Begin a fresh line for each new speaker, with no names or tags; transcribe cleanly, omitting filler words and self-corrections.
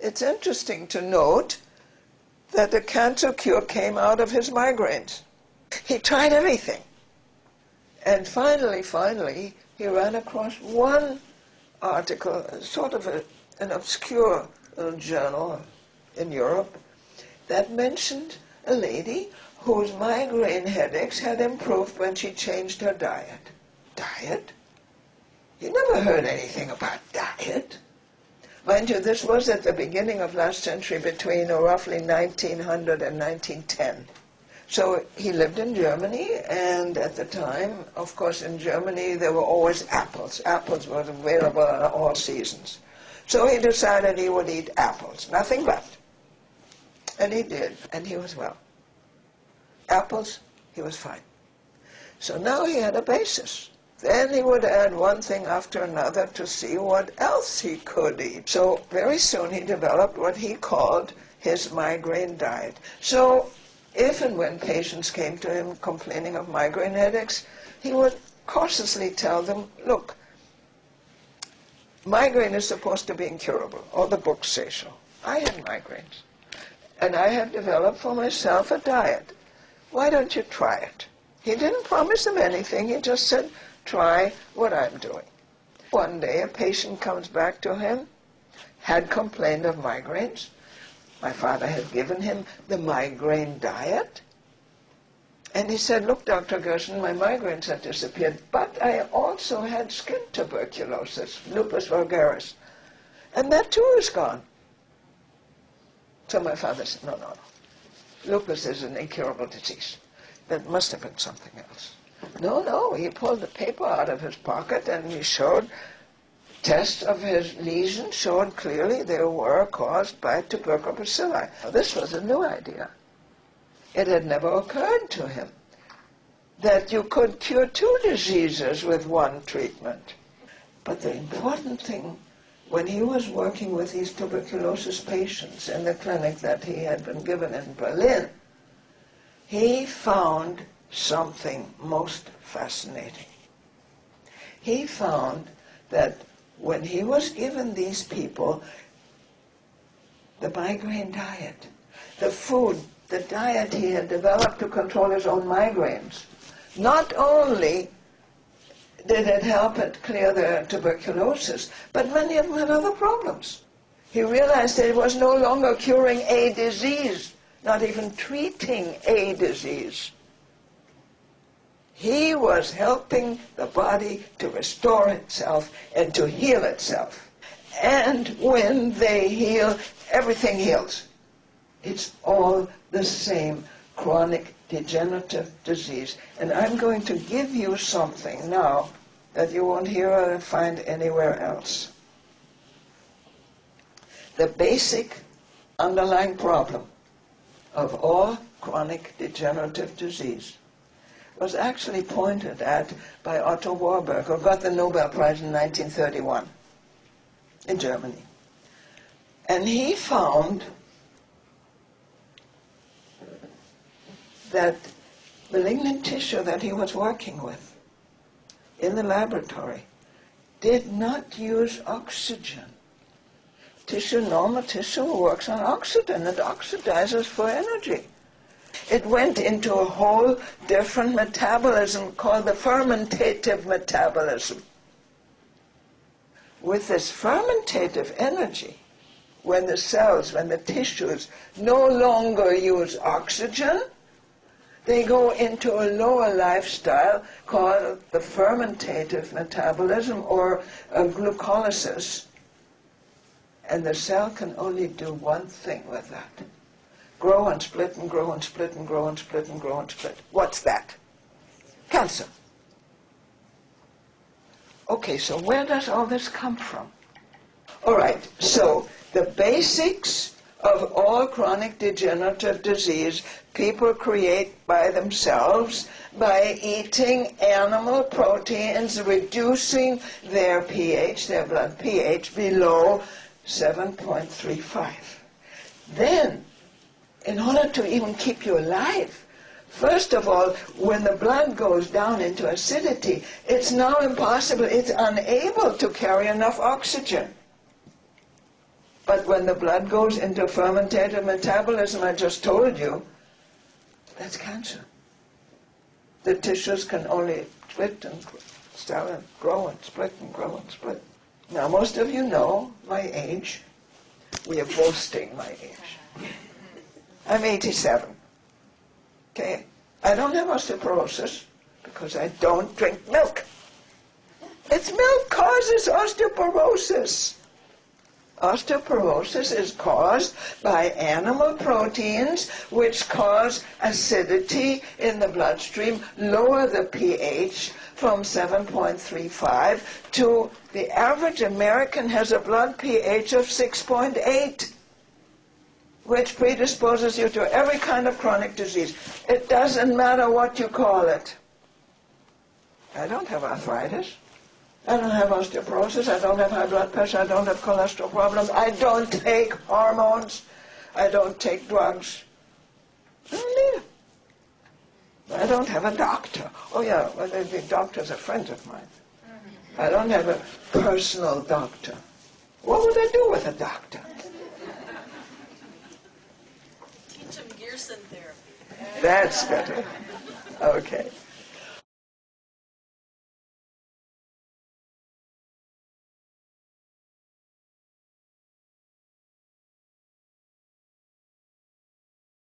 it's interesting to note that the cancer cure came out of his migraines. He tried everything. And finally, he ran across one article, sort of an obscure little journal in Europe, that mentioned a lady whose migraine headaches had improved when she changed her diet. Diet? You never heard anything about diet. Mind you, this was at the beginning of last century, between roughly 1900 and 1910. So he lived in Germany, and at the time, of course, in Germany, there were always apples. Apples were available in all seasons. So he decided he would eat apples, nothing but. And he did, and he was well. Apples, he was fine. So now he had a basis. Then he would add one thing after another to see what else he could eat. So very soon he developed what he called his migraine diet. So if and when patients came to him complaining of migraine headaches, he would cautiously tell them, look, migraine is supposed to be incurable. All the books say so. I had migraines. And I have developed for myself a diet. Why don't you try it? He didn't promise them anything. He just said, try what I'm doing. One day a patient comes back to him, had complained of migraines. My father had given him the migraine diet. And he said, look, Dr. Gerson, my migraines have disappeared, but I also had skin tuberculosis, lupus vulgaris. And that too is gone. So my father said, no. Lupus is an incurable disease. That must have been something else. No, he pulled the paper out of his pocket and he showed tests of his lesions showed clearly they were caused by tuberculobacilli. Now, this was a new idea. It had never occurred to him that you could cure two diseases with one treatment. But the important thing, when he was working with these tuberculosis patients in the clinic that he had been given in Berlin, he found something most fascinating. He found that when he was given these people the migraine diet, the food, the diet he had developed to control his own migraines, not only did it help it clear their tuberculosis, but many of them had other problems. He realized that it was no longer curing a disease, not even treating a disease. He was helping the body to restore itself and to heal itself. And when they heal, everything heals. It's all the same chronic degenerative disease. And I'm going to give you something now that you won't hear or find anywhere else. The basic underlying problem of all chronic degenerative disease was actually pointed at by Otto Warburg, who got the Nobel Prize in 1931 in Germany. And he found that malignant tissue that he was working with in the laboratory did not use oxygen. Normal tissue works on oxygen. It oxidizes for energy. It went into a whole different metabolism called the fermentative metabolism. With this fermentative energy, when the cells, when the tissues no longer use oxygen, they go into a lower lifestyle called the fermentative metabolism or glucolysis. And the cell can only do one thing with that. Grow and split and grow and split and grow and split and grow and split. What's that? Cancer. Okay, so where does all this come from? All right, so the basics of all chronic degenerative disease people create by themselves by eating animal proteins, reducing their pH, their blood pH, below 7.35. Then, in order to even keep you alive, first of all, when the blood goes down into acidity, it's now impossible, it's unable to carry enough oxygen. But when the blood goes into fermentative metabolism, I just told you, that's cancer. The tissues can only split and start and grow and split and grow and split. Now, most of you know my age. We are boasting my age. I'm 87. Okay? I don't have osteoporosis because I don't drink milk. It's milk causes osteoporosis. Osteoporosis is caused by animal proteins which cause acidity in the bloodstream, lower the pH from 7.35 to the average American has a blood pH of 6.8, which predisposes you to every kind of chronic disease. It doesn't matter what you call it. I don't have arthritis. I don't have osteoporosis, I don't have high blood pressure, I don't have cholesterol problems, I don't take hormones, I don't take drugs. I don't need them. I don't have a doctor. Oh yeah, well, the doctor's a friend of mine. I don't have a personal doctor. What would I do with a doctor?
Teach him Gerson therapy.
That's better. Okay.